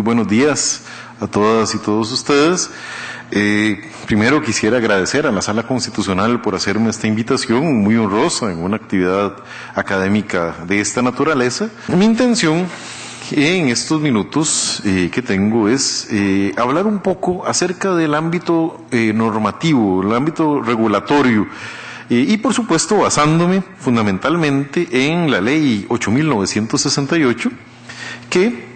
buenos días a todas y todos ustedes. Primero quisiera agradecer a la Sala Constitucional por hacerme esta invitación muy honrosa en una actividad académica de esta naturaleza. Mi intención en estos minutos que tengo es hablar un poco acerca del ámbito normativo, el ámbito regulatorio, y por supuesto basándome fundamentalmente en la Ley 8.968, que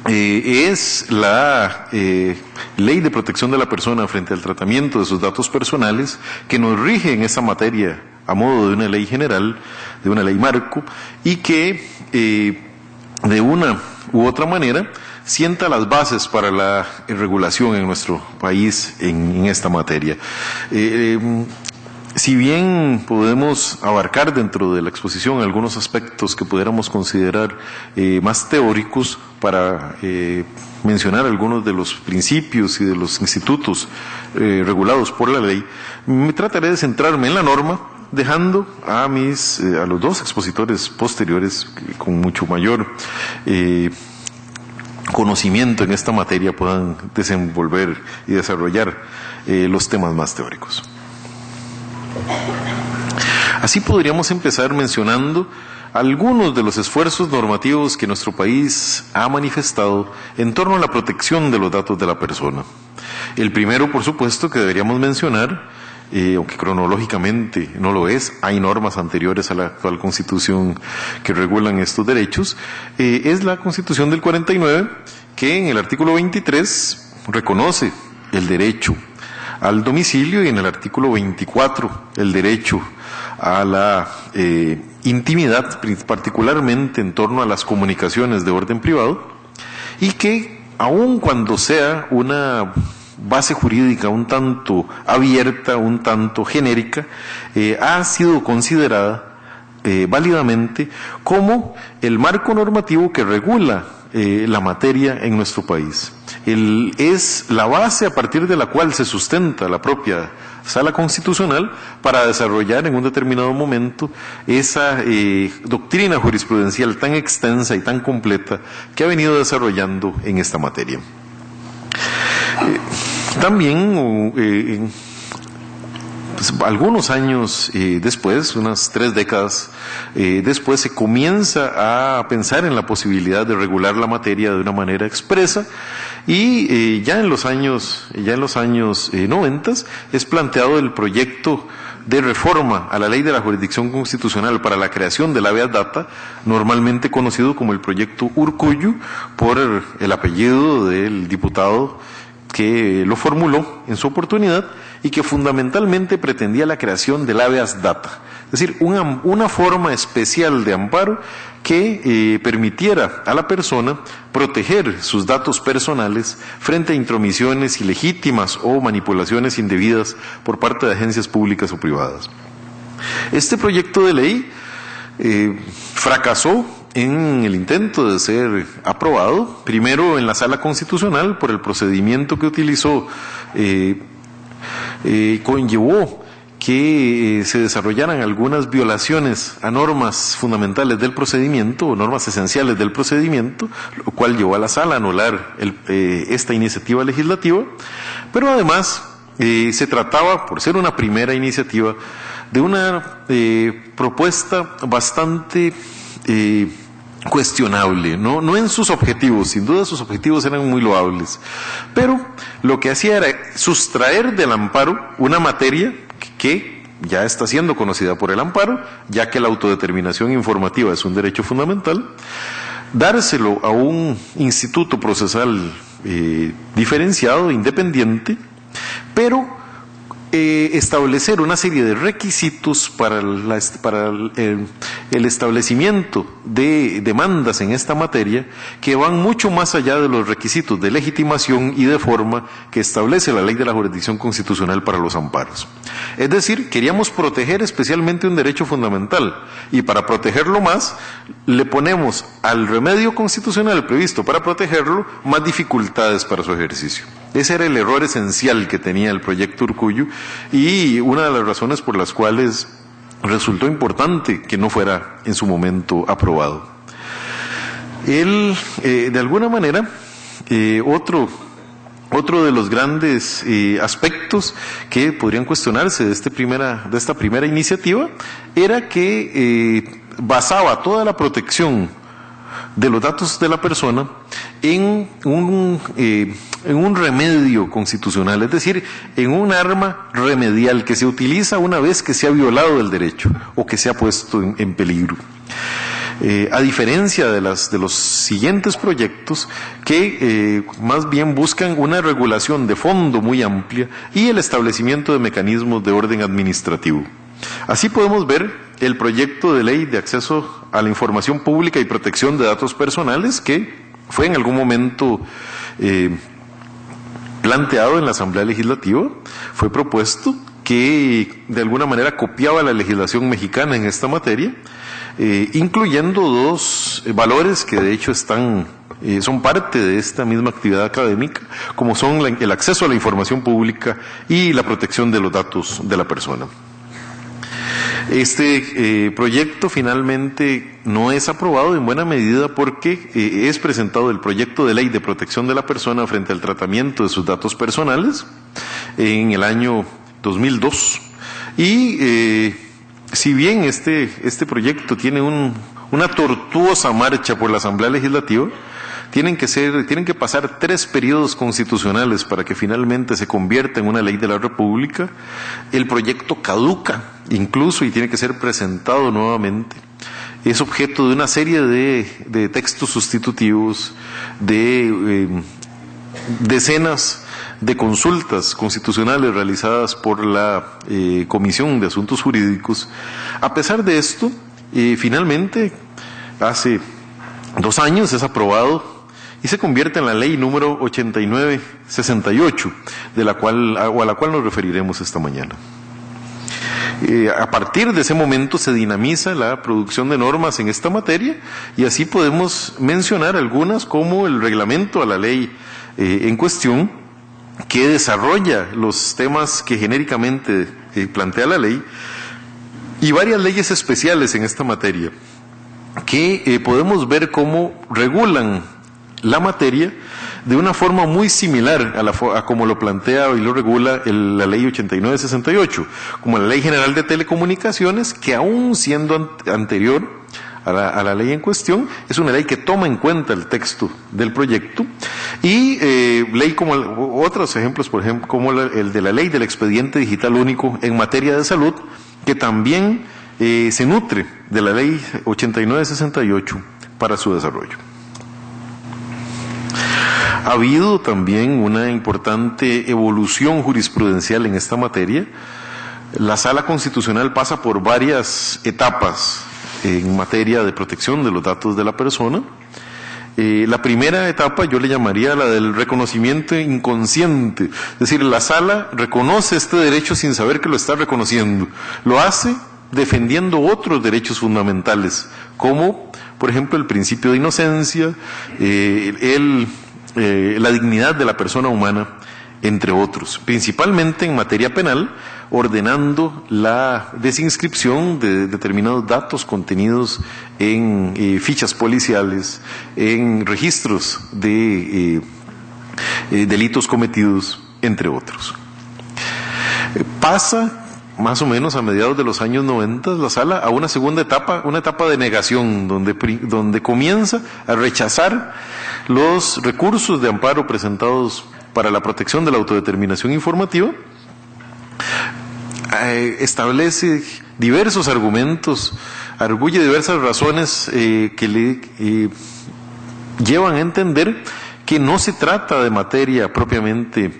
es la Ley de Protección de la Persona frente al tratamiento de sus datos personales, que nos rige en esa materia a modo de una ley general, de una ley marco, y que de una u otra manera sienta las bases para la regulación en nuestro país en esta materia. Si bien podemos abarcar dentro de la exposición algunos aspectos que pudiéramos considerar más teóricos para mencionar algunos de los principios y de los institutos regulados por la ley, me trataré de centrarme en la norma, dejando a los dos expositores posteriores con mucho mayor conocimiento en esta materia puedan desenvolver y desarrollar los temas más teóricos. Así podríamos empezar mencionando algunos de los esfuerzos normativos que nuestro país ha manifestado en torno a la protección de los datos de la persona. El primero, por supuesto, que deberíamos mencionar, aunque cronológicamente no lo es, hay normas anteriores a la actual Constitución que regulan estos derechos, es la Constitución del 49, que en el artículo 23 reconoce el derecho al domicilio y en el artículo 24 el derecho a la intimidad, particularmente en torno a las comunicaciones de orden privado, y que aun cuando sea una base jurídica un tanto abierta, un tanto genérica, ha sido considerada válidamente como el marco normativo que regula la materia en nuestro país. Es la base a partir de la cual se sustenta la propia Sala Constitucional para desarrollar en un determinado momento esa doctrina jurisprudencial tan extensa y tan completa que ha venido desarrollando en esta materia. También, algunos años después, unas 3 décadas después, se comienza a pensar en la posibilidad de regular la materia de una manera expresa, y ya en los años 90 es planteado el proyecto de reforma a la Ley de la Jurisdicción Constitucional para la creación del habeas data, normalmente conocido como el proyecto Urkullu, por el apellido del diputado que lo formuló en su oportunidad y que fundamentalmente pretendía la creación del habeas data, es decir, una forma especial de amparo que permitiera a la persona proteger sus datos personales frente a intromisiones ilegítimas o manipulaciones indebidas por parte de agencias públicas o privadas. Este proyecto de ley fracasó en el intento de ser aprobado, primero en la Sala Constitucional por el procedimiento que utilizó, conllevó que se desarrollaran algunas violaciones a normas fundamentales del procedimiento o normas esenciales del procedimiento, lo cual llevó a la Sala a anular esta iniciativa legislativa, pero además se trataba, por ser una primera iniciativa, de una propuesta bastante cuestionable, no en sus objetivos, sin duda sus objetivos eran muy loables, pero lo que hacía era sustraer del amparo una materia que ya está siendo conocida por el amparo, ya que la autodeterminación informativa es un derecho fundamental, dárselo a un instituto procesal diferenciado, independiente, pero establecer una serie de requisitos para el establecimiento de demandas en esta materia que van mucho más allá de los requisitos de legitimación y de forma que establece la Ley de la Jurisdicción Constitucional para los amparos. Es decir, queríamos proteger especialmente un derecho fundamental, y para protegerlo más le ponemos al remedio constitucional previsto para protegerlo más dificultades para su ejercicio. Ese era el error esencial que tenía el proyecto Urkullu y una de las razones por las cuales resultó importante que no fuera en su momento aprobado. Él, de alguna manera, Otro de los grandes aspectos que podrían cuestionarse de esta primera iniciativa era que basaba toda la protección de los datos de la persona en un remedio constitucional, es decir, en un arma remedial que se utiliza una vez que se ha violado el derecho o que se ha puesto en peligro. A diferencia de los siguientes proyectos que más bien buscan una regulación de fondo muy amplia y el establecimiento de mecanismos de orden administrativo. Así podemos ver el proyecto de ley de acceso a la información pública y protección de datos personales que fue en algún momento planteado en la Asamblea Legislativa, fue propuesto, que de alguna manera copiaba la legislación mexicana en esta materia, incluyendo dos valores que de hecho son parte de esta misma actividad académica, como son el acceso a la información pública y la protección de los datos de la persona. Este proyecto finalmente no es aprobado en buena medida porque es presentado el proyecto de ley de protección de la persona frente al tratamiento de sus datos personales en el año 2002 y si bien este proyecto tiene una tortuosa marcha por la Asamblea Legislativa, tienen que pasar 3 periodos constitucionales para que finalmente se convierta en una ley de la República. El proyecto caduca incluso y tiene que ser presentado nuevamente. Es objeto de una serie de textos sustitutivos, de decenas de consultas constitucionales realizadas por la Comisión de Asuntos Jurídicos. A pesar de esto, finalmente, hace 2 años es aprobado y se convierte en la ley número 8968, a la cual nos referiremos esta mañana. A partir de ese momento se dinamiza la producción de normas en esta materia y así podemos mencionar algunas como el reglamento a la ley en cuestión, que desarrolla los temas que genéricamente plantea la ley, y varias leyes especiales en esta materia, que podemos ver cómo regulan la materia de una forma muy similar a como lo plantea y lo regula la ley 8968, como la Ley General de Telecomunicaciones, que aún siendo anterior a la ley en cuestión, es una ley que toma en cuenta el texto del proyecto, y ley como otros ejemplos, por ejemplo, como el de la Ley del Expediente Digital Único en materia de salud, que también se nutre de la ley 8968 para su desarrollo. Ha habido también una importante evolución jurisprudencial en esta materia. La Sala Constitucional pasa por varias etapas en materia de protección de los datos de la persona. La primera etapa yo le llamaría la del reconocimiento inconsciente, es decir, la Sala reconoce este derecho sin saber que lo está reconociendo, lo hace defendiendo otros derechos fundamentales, como por ejemplo el principio de inocencia, la dignidad de la persona humana, entre otros, principalmente en materia penal, ordenando la desinscripción de determinados datos contenidos en fichas policiales, en registros de delitos cometidos, entre otros. Pasa más o menos a mediados de los años 90 la Sala a una segunda etapa, una etapa de negación, donde comienza a rechazar los recursos de amparo presentados para la protección de la autodeterminación informativa. Establece diversos argumentos, arguye diversas razones que le llevan a entender que no se trata de materia propiamente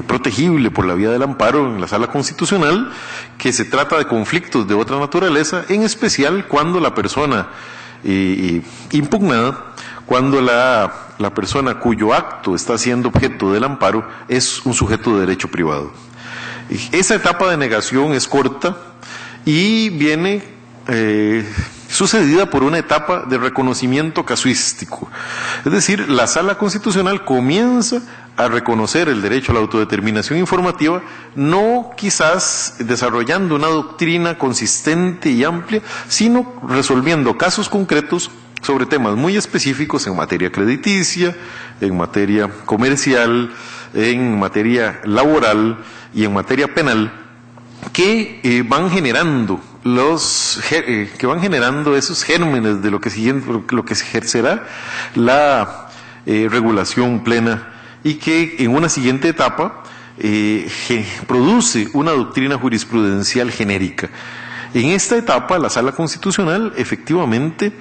protegible por la vía del amparo en la Sala Constitucional, que se trata de conflictos de otra naturaleza, en especial cuando la persona impugnada, cuando la persona cuyo acto está siendo objeto del amparo es un sujeto de derecho privado. Esa etapa de negación es corta y viene sucedida por una etapa de reconocimiento casuístico. Es decir, la Sala Constitucional comienza a reconocer el derecho a la autodeterminación informativa, no quizás desarrollando una doctrina consistente y amplia, sino resolviendo casos concretos sobre temas muy específicos en materia crediticia, en materia comercial, en materia laboral y en materia penal, que van generando esos gérmenes de lo que se ejercerá la regulación plena, y que en una siguiente etapa produce una doctrina jurisprudencial genérica. En esta etapa, la Sala Constitucional efectivamente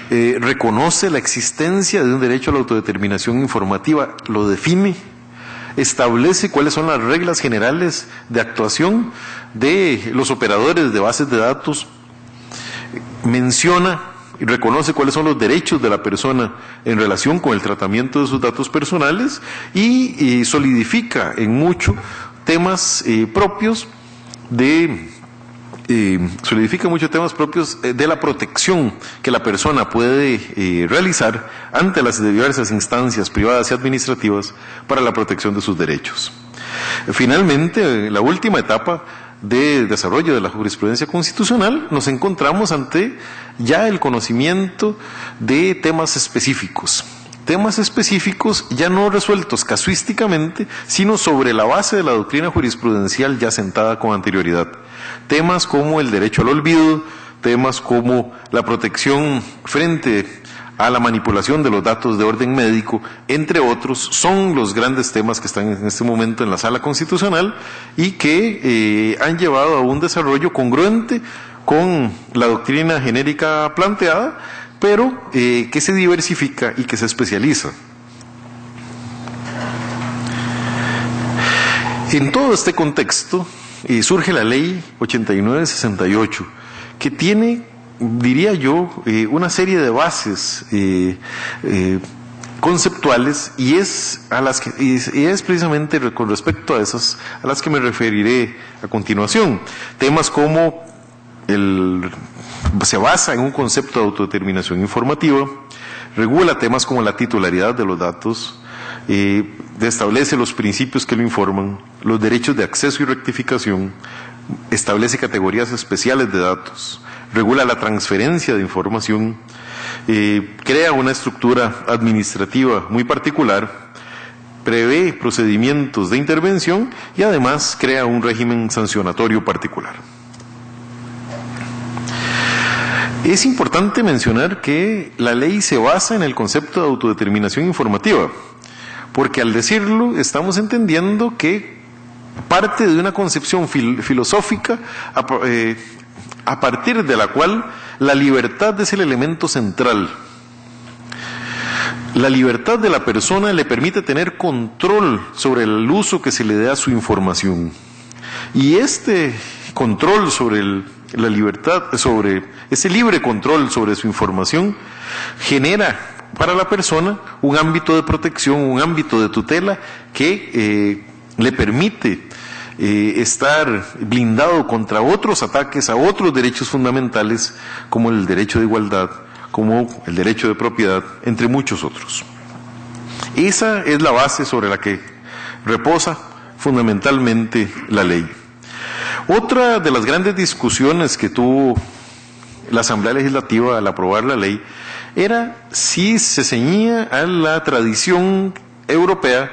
reconoce la existencia de un derecho a la autodeterminación informativa, lo define, establece cuáles son las reglas generales de actuación de los operadores de bases de datos, menciona y reconoce cuáles son los derechos de la persona en relación con el tratamiento de sus datos personales, y solidifica en mucho temas propios de la protección que la persona puede realizar ante las diversas instancias privadas y administrativas para la protección de sus derechos. Finalmente, la última etapa de desarrollo de la jurisprudencia constitucional, nos encontramos ante ya el conocimiento de temas específicos ya no resueltos casuísticamente, sino sobre la base de la doctrina jurisprudencial ya sentada con anterioridad. Temas como el derecho al olvido, temas como la protección frente a la manipulación de los datos de orden médico, entre otros, son los grandes temas que están en este momento en la Sala Constitucional y que han llevado a un desarrollo congruente con la doctrina genérica planteada, pero que se diversifica y que se especializa. En todo este contexto surge la Ley 8968, que tiene, diría yo, una serie de bases conceptuales, y es precisamente con respecto a esas a las que me referiré a continuación. Temas como se basa en un concepto de autodeterminación informativa, regula temas como la titularidad de los datos, establece los principios que lo informan, los derechos de acceso y rectificación, establece categorías especiales de datos, regula la transferencia de información, crea una estructura administrativa muy particular, prevé procedimientos de intervención y además crea un régimen sancionatorio particular. Es importante mencionar que la ley se basa en el concepto de autodeterminación informativa, porque al decirlo estamos entendiendo que parte de una concepción filosófica a partir de la cual la libertad es el elemento central. La libertad de la persona le permite tener control sobre el uso que se le dé a su información. Y este control sobre la libertad, sobre ese libre control sobre su información, genera para la persona un ámbito de protección, un ámbito de tutela que le permite estar blindado contra otros ataques a otros derechos fundamentales, como el derecho de igualdad, como el derecho de propiedad, entre muchos otros. Esa es la base sobre la que reposa fundamentalmente la ley. Otra de las grandes discusiones que tuvo la Asamblea Legislativa al aprobar la ley era si se ceñía a la tradición europea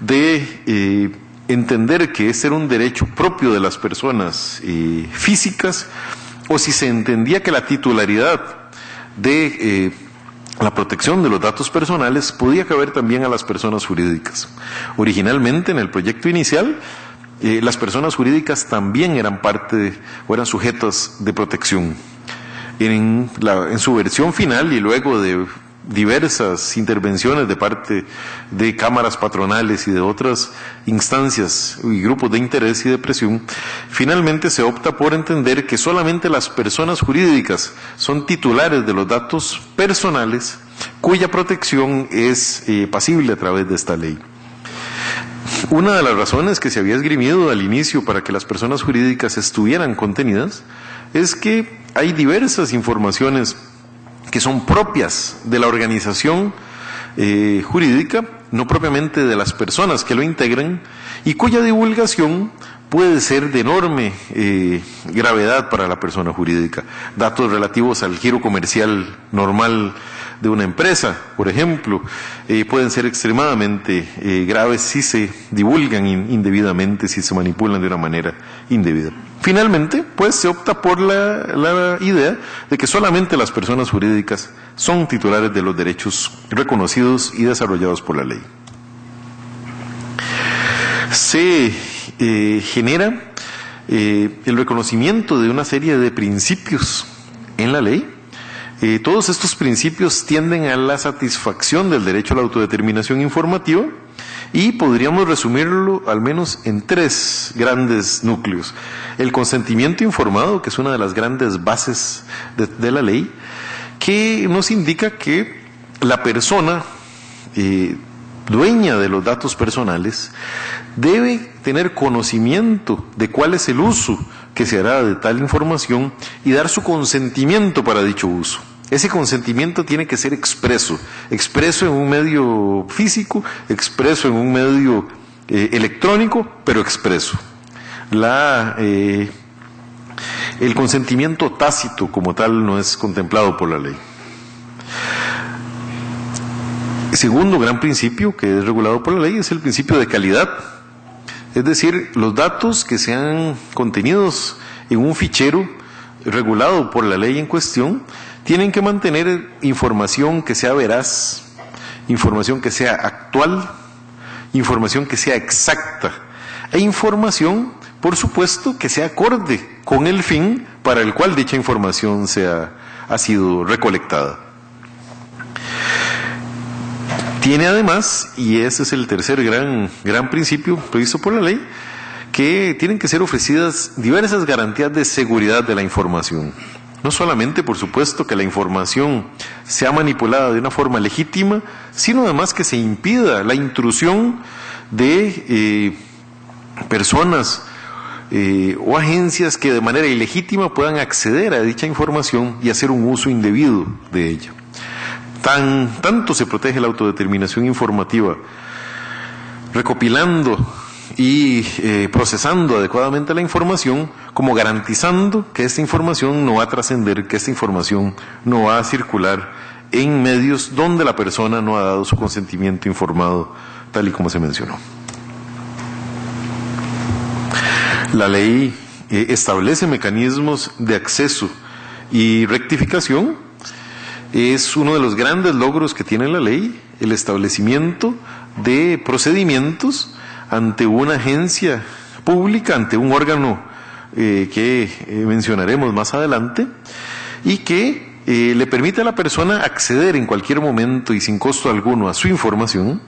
de entender que este era un derecho propio de las personas físicas, o si se entendía que la titularidad de la protección de los datos personales podía caber también a las personas jurídicas. Originalmente, en el proyecto inicial, las personas jurídicas también eran o eran sujetas de protección. En su versión final, y luego de diversas intervenciones de parte de cámaras patronales y de otras instancias y grupos de interés y de presión, finalmente se opta por entender que solamente las personas jurídicas son titulares de los datos personales, cuya protección es pasible a través de esta ley. Una de las razones que se había esgrimido al inicio para que las personas jurídicas estuvieran contenidas es que hay diversas informaciones que son propias de la organización jurídica, no propiamente de las personas que lo integran, y cuya divulgación puede ser de enorme gravedad para la persona jurídica. Datos relativos al giro comercial normal de una empresa, por ejemplo, pueden ser extremadamente graves si se divulgan indebidamente, si se manipulan de una manera indebida. Finalmente, pues se opta por la idea de que solamente las personas jurídicas son titulares de los derechos reconocidos y desarrollados por la ley. Se genera el reconocimiento de una serie de principios en la ley. Todos estos principios tienden a la satisfacción del derecho a la autodeterminación informativa y podríamos resumirlo al menos en 3 grandes núcleos. El consentimiento informado, que es una de las grandes bases de la ley, que nos indica que la persona dueña de los datos personales debe tener conocimiento de cuál es el uso que se hará de tal información y dar su consentimiento para dicho uso. Ese consentimiento tiene que ser expreso en un medio físico, expreso en un medio electrónico, pero expreso. El consentimiento tácito como tal no es contemplado por la ley. El segundo gran principio que es regulado por la ley es el principio de calidad. Es decir, los datos que sean contenidos en un fichero regulado por la ley en cuestión tienen que mantener información que sea veraz, información que sea actual, información que sea exacta e información, por supuesto, que sea acorde con el fin para el cual dicha información ha sido recolectada. Tiene además, y ese es el tercer gran principio previsto por la ley, que tienen que ser ofrecidas diversas garantías de seguridad de la información. No solamente, por supuesto, que la información sea manipulada de una forma legítima, sino además que se impida la intrusión de personas o agencias que de manera ilegítima puedan acceder a dicha información y hacer un uso indebido de ella. Tanto se protege la autodeterminación informativa, recopilando y procesando adecuadamente la información, como garantizando que esta información no va a trascender, que esta información no va a circular en medios donde la persona no ha dado su consentimiento informado, tal y como se mencionó. La ley establece mecanismos de acceso y rectificación. Es uno de los grandes logros que tiene la ley, el establecimiento de procedimientos ante una agencia pública, ante un órgano que mencionaremos más adelante, y que le permite a la persona acceder en cualquier momento y sin costo alguno a su información,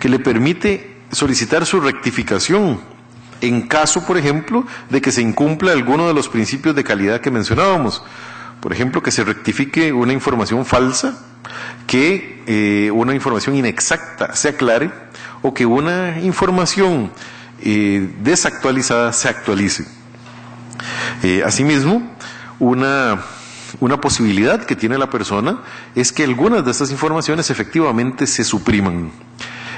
que le permite solicitar su rectificación en caso, por ejemplo, de que se incumpla alguno de los principios de calidad que mencionábamos. Por ejemplo, que se rectifique una información falsa, que una información inexacta se aclare, o que una información desactualizada se actualice. Asimismo, una posibilidad que tiene la persona es que algunas de estas informaciones efectivamente se supriman.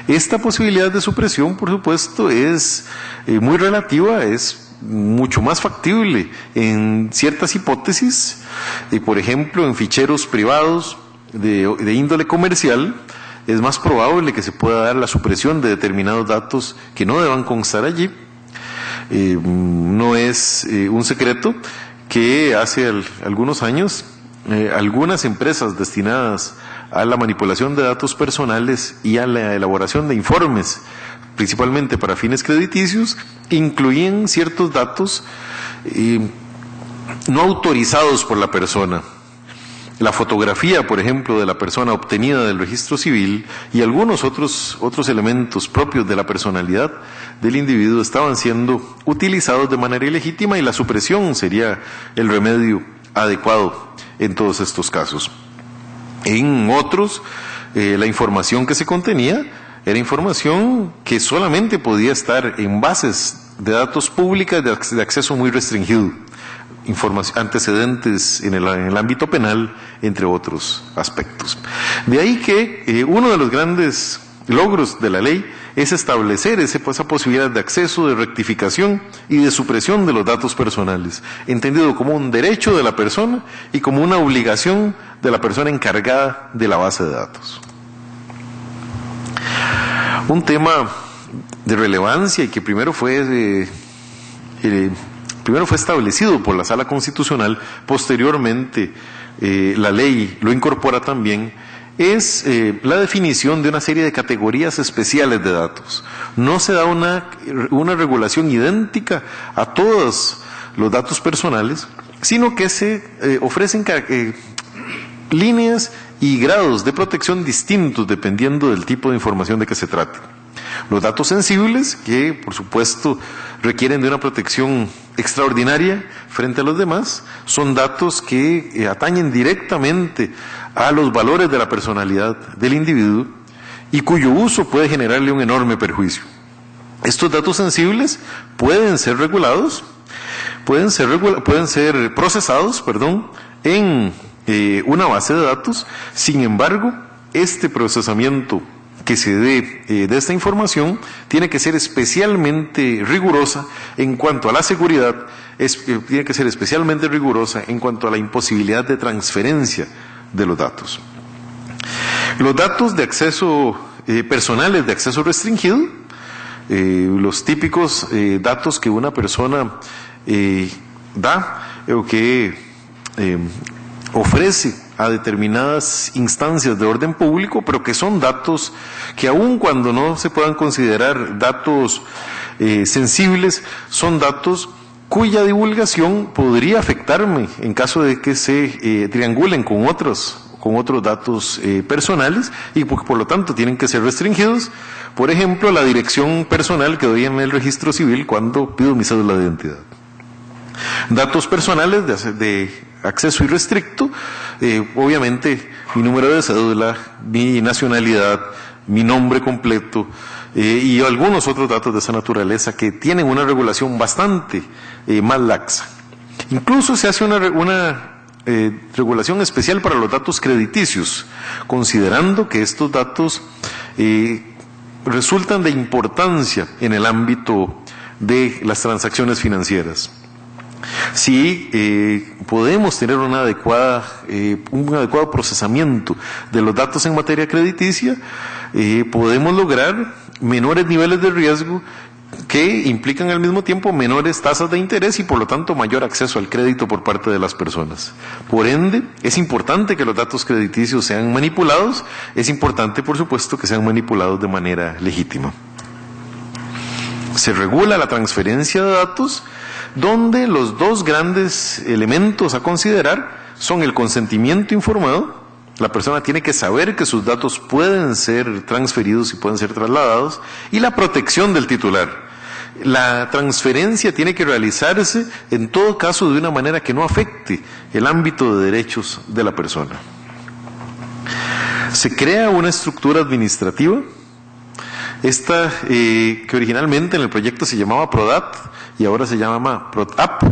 Esta posibilidad de supresión, por supuesto, es muy relativa, es mucho más factible en ciertas hipótesis, por ejemplo, en ficheros privados de índole comercial, es más probable que se pueda dar la supresión de determinados datos que no deban constar allí. No es un secreto que hace algunos años algunas empresas destinadas a la manipulación de datos personales y a la elaboración de informes, principalmente para fines crediticios, incluían ciertos datos no autorizados por la persona. La fotografía, por ejemplo, de la persona obtenida del registro civil y algunos otros elementos propios de la personalidad del individuo estaban siendo utilizados de manera ilegítima, y la supresión sería el remedio adecuado en todos estos casos. En otros, la información que se contenía era información que solamente podía estar en bases de datos públicas de acceso muy restringido, antecedentes en el ámbito penal, entre otros aspectos. De ahí que uno de los grandes logros de la ley es establecer esa posibilidad de acceso, de rectificación y de supresión de los datos personales, entendido como un derecho de la persona y como una obligación de la persona encargada de la base de datos. Un tema de relevancia y que primero fue establecido por la Sala Constitucional, posteriormente la ley lo incorpora también, es la definición de una serie de categorías especiales de datos. No se da una regulación idéntica a todos los datos personales, sino que se ofrecen líneas y grados de protección distintos dependiendo del tipo de información de que se trate. Los datos sensibles, que por supuesto requieren de una protección extraordinaria frente a los demás, son datos que atañen directamente a los valores de la personalidad del individuo y cuyo uso puede generarle un enorme perjuicio. Estos datos sensibles pueden ser regulados, pueden ser procesados, en una base de datos. Sin embargo, este procesamiento que se dé de esta información tiene que ser especialmente rigurosa en cuanto a la seguridad, tiene que ser especialmente rigurosa en cuanto a la imposibilidad de transferencia de los datos. Los datos de acceso personales de acceso restringido, los típicos datos que una persona da o que ofrece a determinadas instancias de orden público, pero que son datos que aun cuando no se puedan considerar datos sensibles, son datos cuya divulgación podría afectarme en caso de que se triangulen con otros datos personales y por lo tanto tienen que ser restringidos. Por ejemplo, la dirección personal que doy en el registro civil cuando pido mi cédula de identidad. Datos personales de acceso irrestricto, obviamente mi número de cédula, mi nacionalidad, mi nombre completo y algunos otros datos de esa naturaleza que tienen una regulación bastante más laxa. Incluso se hace una regulación especial para los datos crediticios, considerando que estos datos resultan de importancia en el ámbito de las transacciones financieras. Si podemos tener un adecuado procesamiento de los datos en materia crediticia, podemos lograr menores niveles de riesgo que implican al mismo tiempo menores tasas de interés y por lo tanto mayor acceso al crédito por parte de las personas. Por ende, es importante que los datos crediticios sean manipulados, es importante por supuesto que sean manipulados de manera legítima. Se regula la transferencia de datos, donde los dos grandes elementos a considerar son el consentimiento informado. La persona tiene que saber que sus datos pueden ser transferidos y pueden ser trasladados, y la protección del titular. La transferencia tiene que realizarse en todo caso de una manera que no afecte el ámbito de derechos de la persona. Se crea una estructura administrativa, esta que originalmente en el proyecto se llamaba PRODAT y ahora se llama PROTAP.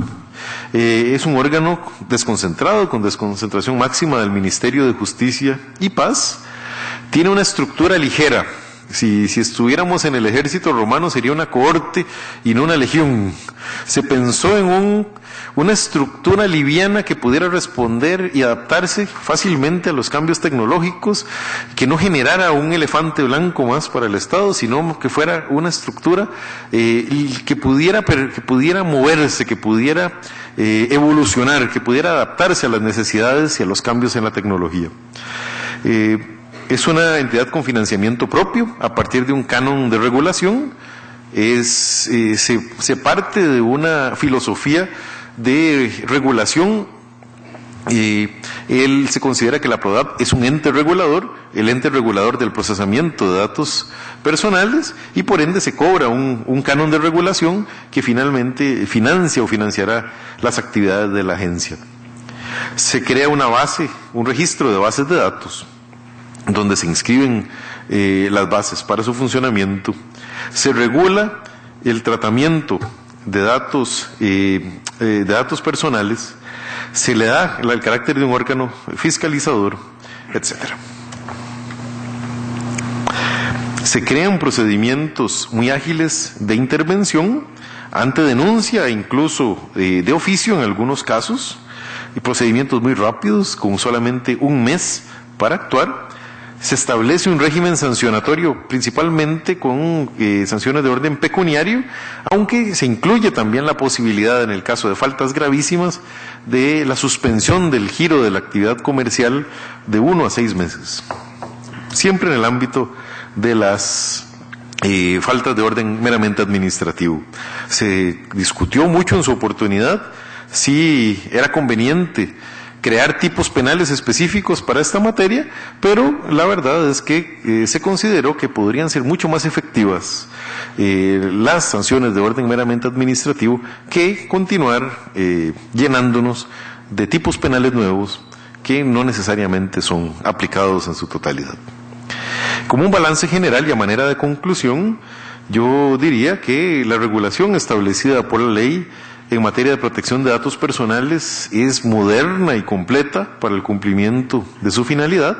Es un órgano desconcentrado, con desconcentración máxima del Ministerio de Justicia y Paz. Tiene una estructura ligera. Si estuviéramos en el ejército romano sería una cohorte y no una legión. Se pensó en una estructura liviana que pudiera responder y adaptarse fácilmente a los cambios tecnológicos, que no generara un elefante blanco más para el Estado, sino que fuera una estructura que pudiera moverse, que pudiera evolucionar, que pudiera adaptarse a las necesidades y a los cambios en la tecnología. Es una entidad con financiamiento propio a partir de un canon de regulación. Se parte de una filosofía de regulación. Él se considera que la PRODAP es un ente regulador, el ente regulador del procesamiento de datos personales, y por ende se cobra un canon de regulación que finalmente financia o financiará las actividades de la agencia. Se crea un registro de bases de datos, donde se inscriben las bases para su funcionamiento. Se regula el tratamiento de datos personales, se le da el carácter de un órgano fiscalizador, etc. Se crean procedimientos muy ágiles de intervención, ante denuncia e incluso de oficio en algunos casos, y procedimientos muy rápidos, con solamente un mes para actuar. Se establece un régimen sancionatorio, principalmente con sanciones de orden pecuniario, aunque se incluye también la posibilidad, en el caso de faltas gravísimas, de la suspensión del giro de la actividad comercial de 1 a 6 meses. Siempre en el ámbito de las faltas de orden meramente administrativo. Se discutió mucho en su oportunidad si era conveniente crear tipos penales específicos para esta materia, pero la verdad es que se consideró que podrían ser mucho más efectivas las sanciones de orden meramente administrativo que continuar llenándonos de tipos penales nuevos que no necesariamente son aplicados en su totalidad. Como un balance general y a manera de conclusión, yo diría que la regulación establecida por la ley en materia de protección de datos personales es moderna y completa para el cumplimiento de su finalidad.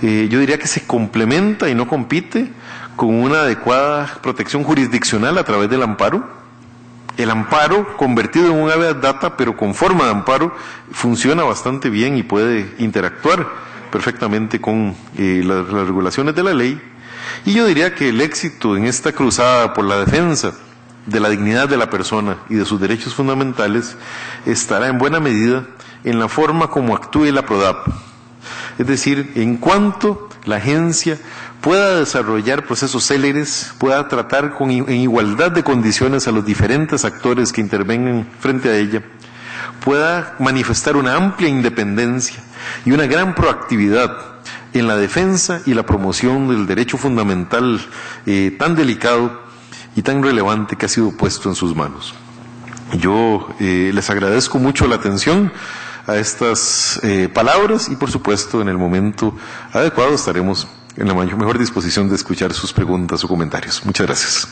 Yo diría que se complementa y no compite con una adecuada protección jurisdiccional a través del amparo. El amparo, convertido en un habeas data, pero con forma de amparo, funciona bastante bien y puede interactuar perfectamente con las regulaciones de la ley. Y yo diría que el éxito en esta cruzada por la defensa de la dignidad de la persona y de sus derechos fundamentales estará en buena medida en la forma como actúe la PRODAP. Es decir, en cuanto la agencia pueda desarrollar procesos céleres, pueda tratar en igualdad de condiciones a los diferentes actores que intervengan frente a ella, pueda manifestar una amplia independencia y una gran proactividad en la defensa y la promoción del derecho fundamental tan delicado y tan relevante que ha sido puesto en sus manos. Yo les agradezco mucho la atención a estas palabras y, por supuesto, en el momento adecuado estaremos en la mejor disposición de escuchar sus preguntas o comentarios. Muchas gracias.